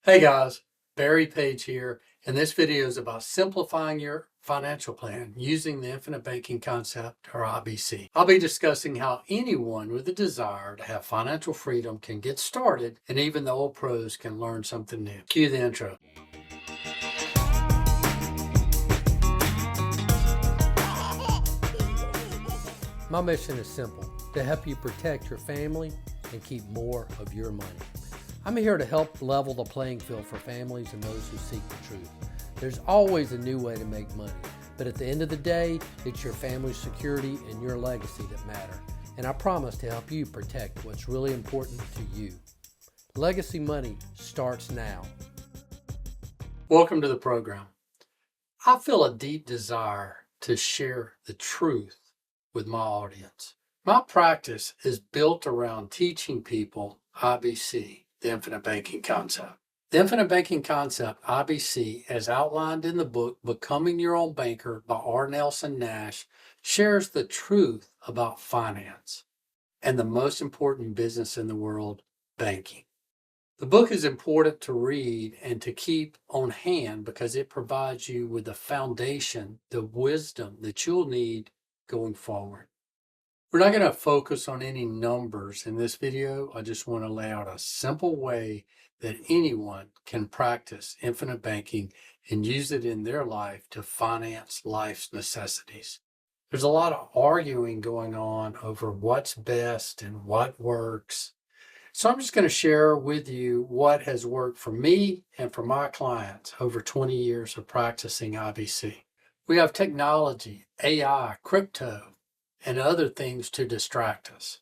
Hey guys, Barry Page here, and this video is about simplifying your financial plan using the infinite banking concept, or IBC. I'll be discussing how anyone with a desire to have financial freedom can get started, and even the old pros can learn something new. Cue the intro. My mission is simple: to help you protect your family and keep more of your money. I'm here to help level the playing field for families and those who seek the truth. There's always a new way to make money, but at the end of the day, it's your family's security and your legacy that matter. And I promise to help you protect what's really important to you. Legacy money starts now. Welcome to the program. I feel a deep desire to share the truth with my audience. My practice is built around teaching people IBC, the infinite banking concept. The infinite banking concept, IBC, as outlined in the book Becoming Your Own Banker by R. Nelson Nash, shares the truth about finance and the most important business in the world, banking. The book is important to read and to keep on hand because it provides you with the foundation, the wisdom that you'll need going forward. We're not going to focus on any numbers in this video. I just want to lay out a simple way that anyone can practice infinite banking and use it in their life to finance life's necessities. There's a lot of arguing going on over what's best and what works. So I'm just going to share with you what has worked for me and for my clients over 20 years of practicing IBC. We have technology, AI, crypto, and other things to distract us.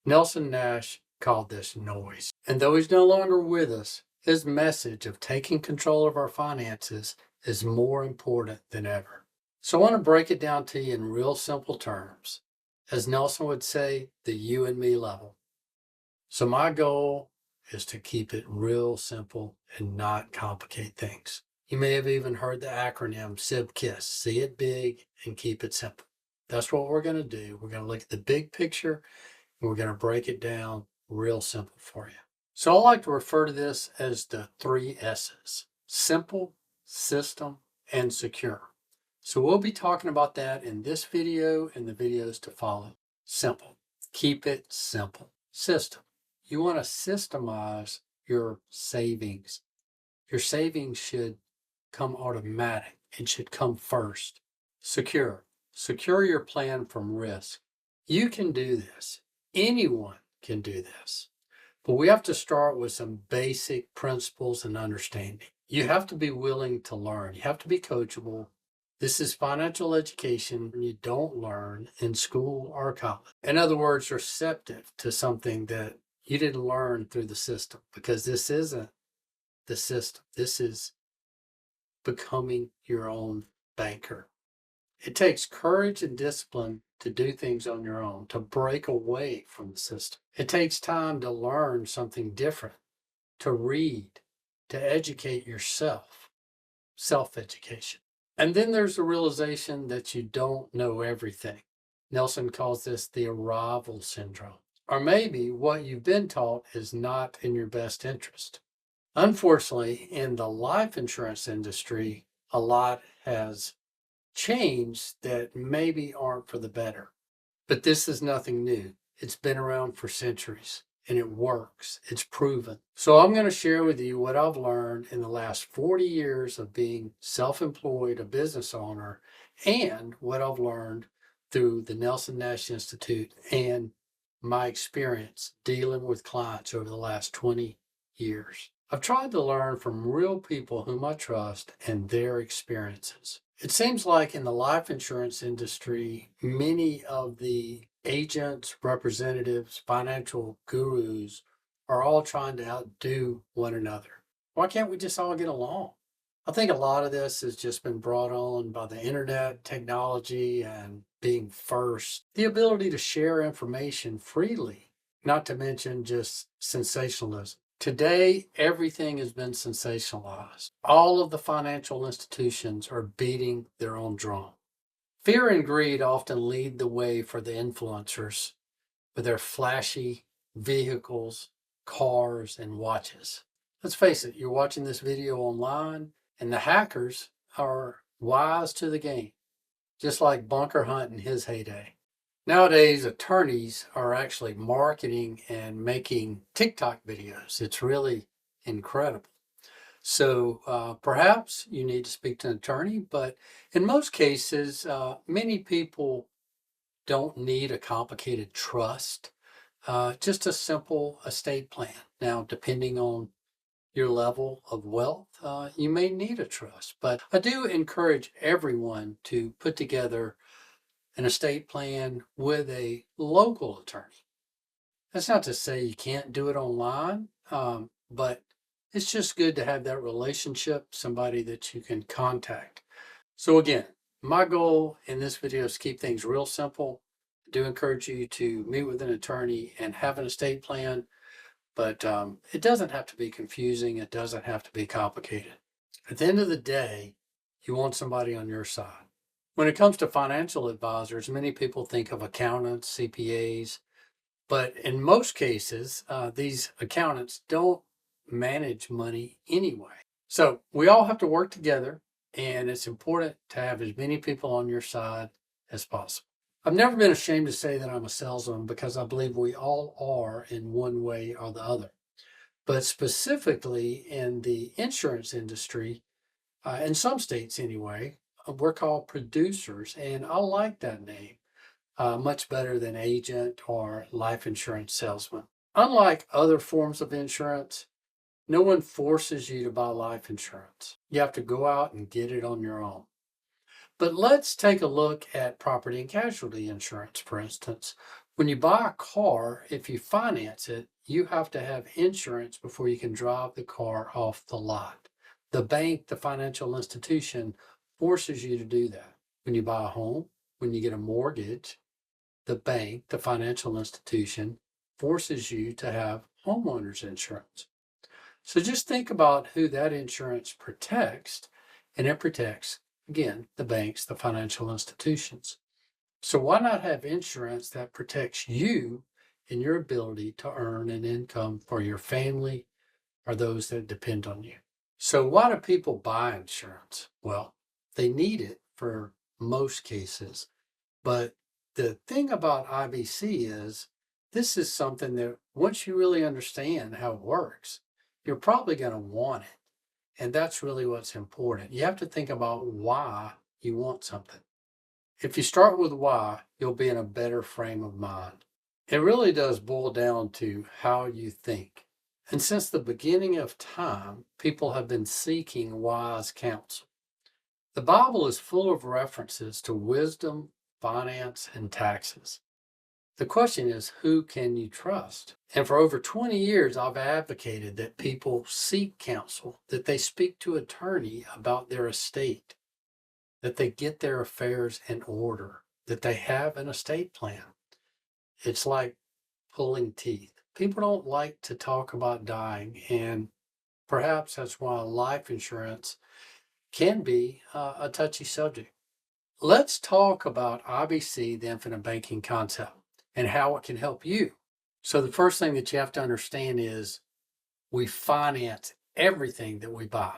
Nelson Nash called this noise. And though he's no longer with us, his message of taking control of our finances is more important than ever. So I want to break it down to you in real simple terms. As Nelson would say, the you and me level. So my goal is to keep it real simple and not complicate things. You may have even heard the acronym SIBKISS, see it big and keep it simple. That's what we're going to do. We're going to look at the big picture and we're going to break it down real simple for you. So I like to refer to this as the 3 S's: simple, system, and secure. So we'll be talking about that in this video and the videos to follow. Simple. Keep it simple. System. You want to systemize your savings. Your savings should come automatic. It should come first. Secure. Secure your plan from risk. You can do this. Anyone can do this. But we have to start with some basic principles and understanding. You have to be willing to learn. You have to be coachable. This is financial education you don't learn in school or college. In other words, receptive to something that you didn't learn through the system, because this isn't the system. This is becoming your own banker. It takes courage and discipline to do things on your own, to break away from the system. It takes time to learn something different, to read, to educate yourself, self-education. And then there's the realization that you don't know everything. Nelson calls this the arrival syndrome. Or maybe what you've been taught is not in your best interest. Unfortunately, in the life insurance industry, a lot has changed that maybe aren't for the better. But this is nothing new. It's been around for centuries and it works. It's proven. So I'm going to share with you what I've learned in the last 40 years of being self-employed, a business owner, and what I've learned through the Nelson Nash Institute and my experience dealing with clients over the last 20 years. I've tried to learn from real people whom I trust and their experiences. It seems like in the life insurance industry, many of the agents, representatives, financial gurus are all trying to outdo one another. Why can't we just all get along? I think a lot of this has just been brought on by the internet, technology, and being first. The ability to share information freely, not to mention just sensationalism. Today, everything has been sensationalized. All of the financial institutions are beating their own drum. Fear and greed often lead the way for the influencers with their flashy vehicles, cars, and watches. Let's face it, you're watching this video online, and the hackers are wise to the game, just like Bunker Hunt in his heyday. Nowadays, attorneys are actually marketing and making TikTok videos. It's really incredible. So perhaps you need to speak to an attorney, but in most cases, many people don't need a complicated trust, just a simple estate plan. Now, depending on your level of wealth, you may need a trust, but I do encourage everyone to put together an estate plan with a local attorney. That's not to say you can't do it online, but it's just good to have that relationship, somebody that you can contact. So again, my goal in this video is to keep things real simple. I do encourage you to meet with an attorney and have an estate plan, but it doesn't have to be confusing. It doesn't have to be complicated. At the end of the day, you want somebody on your side. When it comes to financial advisors, many people think of accountants, CPAs, but in most cases, these accountants don't manage money anyway. So we all have to work together, and it's important to have as many people on your side as possible. I've never been ashamed to say that I'm a salesman because I believe we all are in one way or the other. But specifically in the insurance industry, in some states anyway, we're called producers, and I like that name much better than agent or life insurance salesman. Unlike other forms of insurance, no one forces you to buy life insurance. You have to go out and get it on your own. But let's take a look at property and casualty insurance, for instance. When you buy a car, if you finance it, you have to have insurance before you can drive the car off the lot. The bank, the financial institution, forces you to do that. When you buy a home, when you get a mortgage, the bank, the financial institution, forces you to have homeowners insurance. So just think about who that insurance protects, and it protects, again, the banks, the financial institutions. So why not have insurance that protects you and your ability to earn an income for your family or those that depend on you? So why do people buy insurance? Well, they need it for most cases. But the thing about IBC is this is something that once you really understand how it works, you're probably going to want it. And that's really what's important. You have to think about why you want something. If you start with why, you'll be in a better frame of mind. It really does boil down to how you think. And since the beginning of time, people have been seeking wise counsel. The Bible is full of references to wisdom, finance, and taxes. The question is, who can you trust? And for over 20 years, I've advocated that people seek counsel, that they speak to an attorney about their estate, that they get their affairs in order, that they have an estate plan. It's like pulling teeth. People don't like to talk about dying, and perhaps that's why life insurance can be a touchy subject. Let's talk about IBC, the infinite banking concept, and how it can help you. So the first thing that you have to understand is we finance everything that we buy.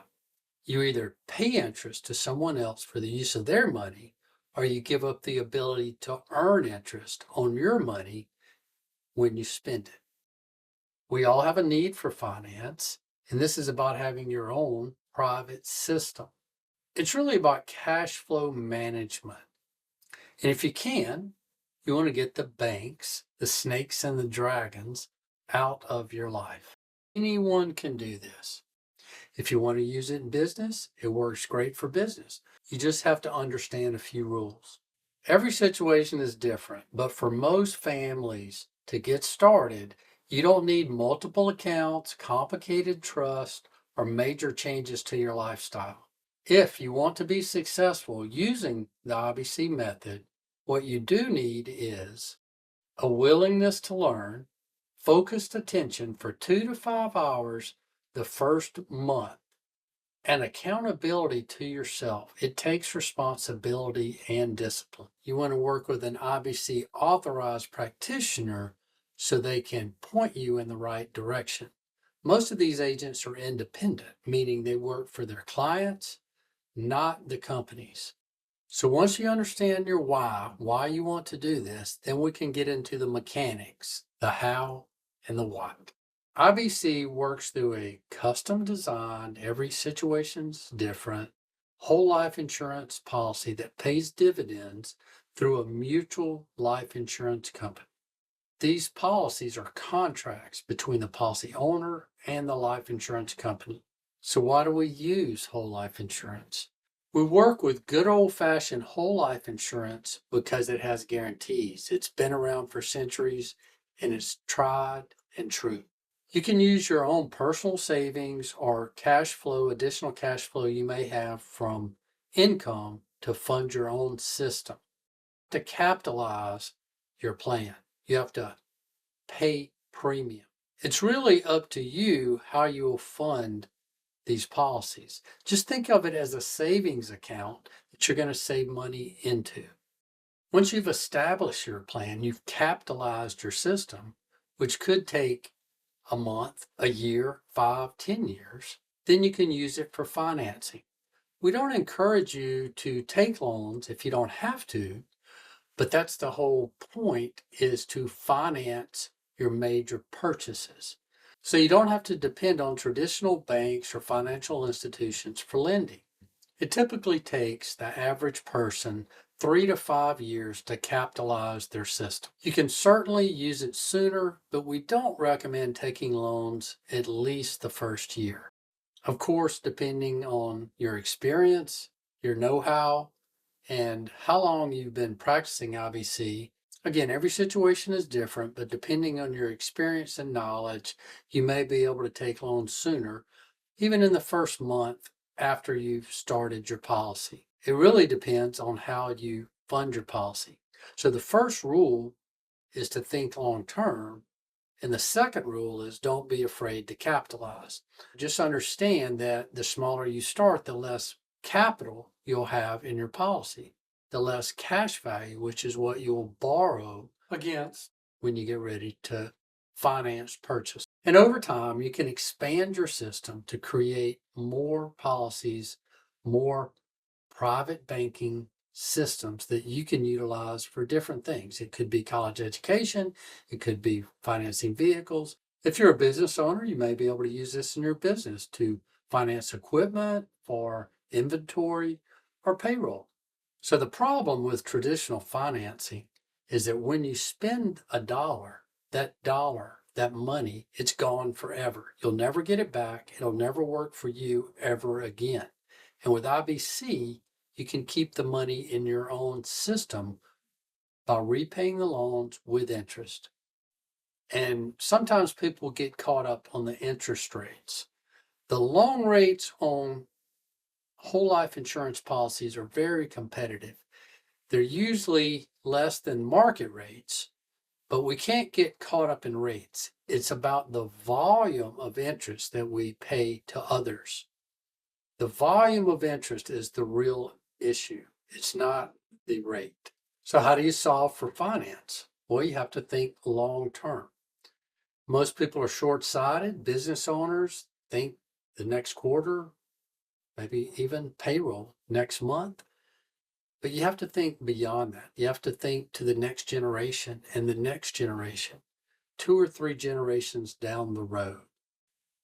You either pay interest to someone else for the use of their money, or you give up the ability to earn interest on your money when you spend it. We all have a need for finance, and this is about having your own private system. It's really about cash flow management. And if you can, you want to get the banks, the snakes and the dragons out of your life. Anyone can do this. If you want to use it in business, it works great for business. You just have to understand a few rules. Every situation is different, but for most families to get started, you don't need multiple accounts, complicated trust, or major changes to your lifestyle. If you want to be successful using the IBC method, what you do need is a willingness to learn, focused attention for 2 to 5 hours the first month, and accountability to yourself. It takes responsibility and discipline. You want to work with an IBC authorized practitioner so they can point you in the right direction. Most of these agents are independent, meaning they work for their clients, not the companies. So once you understand your why you want to do this, then we can get into the mechanics, the how and the what. IBC works through a custom designed, every situation's different, whole life insurance policy that pays dividends through a mutual life insurance company. These policies are contracts between the policy owner and the life insurance company. So why do we use whole life insurance? We work with good old-fashioned whole life insurance because it has guarantees. It's been around for centuries and it's tried and true. You can use your own personal savings or additional cash flow you may have from income to fund your own system. To capitalize your plan, you have to pay premium. It's really up to you how you will fund these policies. Just think of it as a savings account that you're going to save money into. Once you've established your plan, you've capitalized your system, which could take a month, a year, 5, 10 years, then you can use it for financing. We don't encourage you to take loans if you don't have to, but that's the whole point, is to finance your major purchases. So you don't have to depend on traditional banks or financial institutions for lending. It typically takes the average person 3 to 5 years to capitalize their system. You can certainly use it sooner, but we don't recommend taking loans at least the first year. Of course, depending on your experience, your know-how, and how long you've been practicing IBC. Again, every situation is different, but depending on your experience and knowledge, you may be able to take loans sooner, even in the first month after you've started your policy. It really depends on how you fund your policy. So the first rule is to think long term, and the second rule is don't be afraid to capitalize. Just understand that the smaller you start, the less capital you'll have in your policy, the less cash value, which is what you'll borrow against when you get ready to finance purchase. And over time, you can expand your system to create more policies, more private banking systems that you can utilize for different things. It could be college education, it could be financing vehicles. If you're a business owner, you may be able to use this in your business to finance equipment, for inventory, or payroll. So the problem with traditional financing is that when you spend a dollar, that money, it's gone forever. You'll never get it back. It'll never work for you ever again. And with IBC, you can keep the money in your own system by repaying the loans with interest. And sometimes people get caught up on the interest rates. The loan rates on whole life insurance policies are very competitive. They're usually less than market rates, but we can't get caught up in rates. It's about the volume of interest that we pay to others. The volume of interest is the real issue. It's not the rate. So how do you solve for finance? Well, you have to think long term. Most people are short-sighted. Business owners think the next quarter, maybe even payroll next month. But you have to think beyond that. You have to think to the next generation and the next generation, 2 or 3 generations down the road.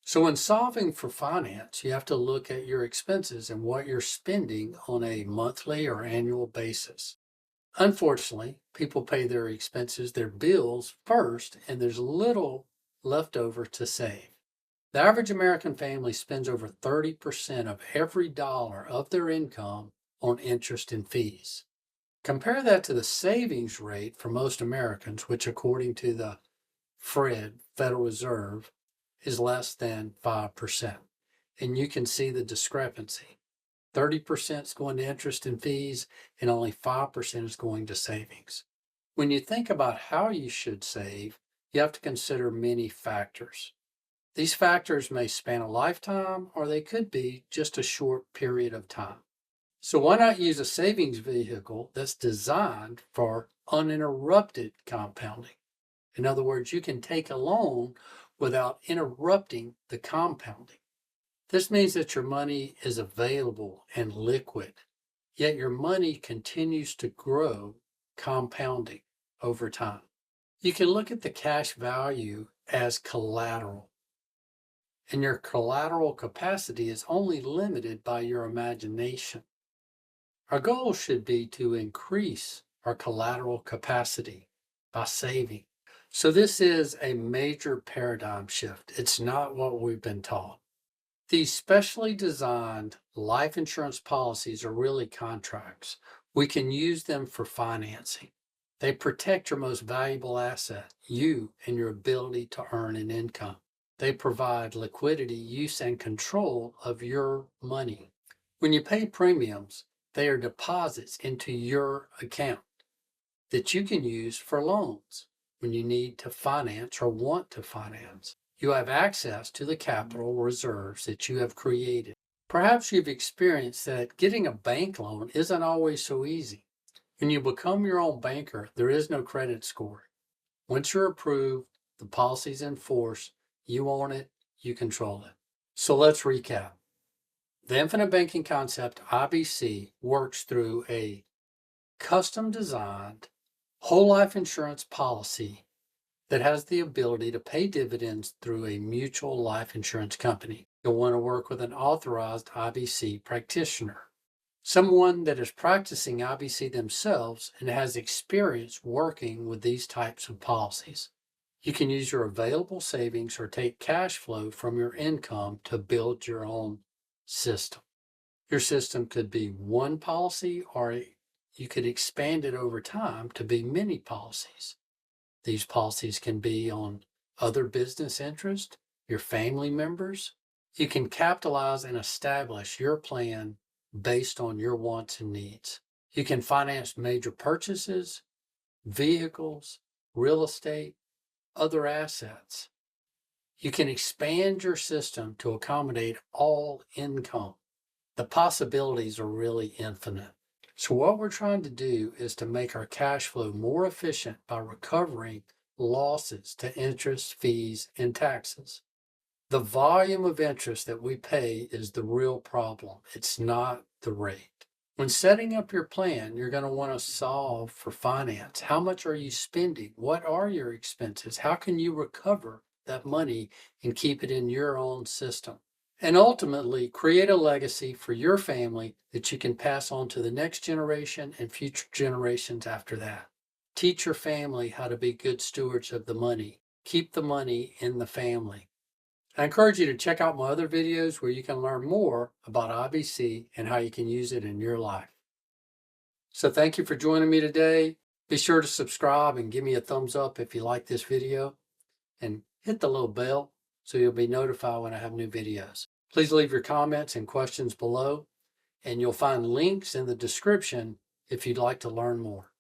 So in solving for finance, you have to look at your expenses and what you're spending on a monthly or annual basis. Unfortunately, people pay their expenses, their bills first, and there's little left over to save. The average American family spends over 30% of every dollar of their income on interest and fees. Compare that to the savings rate for most Americans, which according to the Federal Reserve, is less than 5%. And you can see the discrepancy. 30% is going to interest and fees, and only 5% is going to savings. When you think about how you should save, you have to consider many factors. These factors may span a lifetime, or they could be just a short period of time. So why not use a savings vehicle that's designed for uninterrupted compounding? In other words, you can take a loan without interrupting the compounding. This means that your money is available and liquid, yet your money continues to grow, compounding over time. You can look at the cash value as collateral, and your collateral capacity is only limited by your imagination. Our goal should be to increase our collateral capacity by saving. So this is a major paradigm shift. It's not what we've been taught. These specially designed life insurance policies are really contracts. We can use them for financing. They protect your most valuable asset, you and your ability to earn an income. They provide liquidity, use, and control of your money. When you pay premiums, they are deposits into your account that you can use for loans when you need to finance or want to finance. You have access to the capital reserves that you have created. Perhaps you've experienced that getting a bank loan isn't always so easy. When you become your own banker, there is no credit score. Once you're approved, the policy's in force, you own it, you control it. So let's recap. The infinite banking concept, IBC, works through a custom-designed whole life insurance policy that has the ability to pay dividends through a mutual life insurance company. You'll want to work with an authorized IBC practitioner, someone that is practicing IBC themselves and has experience working with these types of policies. You can use your available savings or take cash flow from your income to build your own system. Your system could be one policy, or you could expand it over time to be many policies. These policies can be on other business interests, your family members. You can capitalize and establish your plan based on your wants and needs. You can finance major purchases, vehicles, real estate, other assets. You can expand your system to accommodate all income. The possibilities are really infinite. So what we're trying to do is to make our cash flow more efficient by recovering losses to interest, fees, and taxes. The volume of interest that we pay is the real problem. It's not the rate. When setting up your plan, you're going to want to solve for finance. How much are you spending? What are your expenses? How can you recover that money and keep it in your own system? And ultimately, create a legacy for your family that you can pass on to the next generation and future generations after that. Teach your family how to be good stewards of the money. Keep the money in the family. I encourage you to check out my other videos where you can learn more about IBC and how you can use it in your life. So thank you for joining me today. Be sure to subscribe and give me a thumbs up if you like this video, and hit the little bell so you'll be notified when I have new videos. Please leave your comments and questions below, and you'll find links in the description if you'd like to learn more.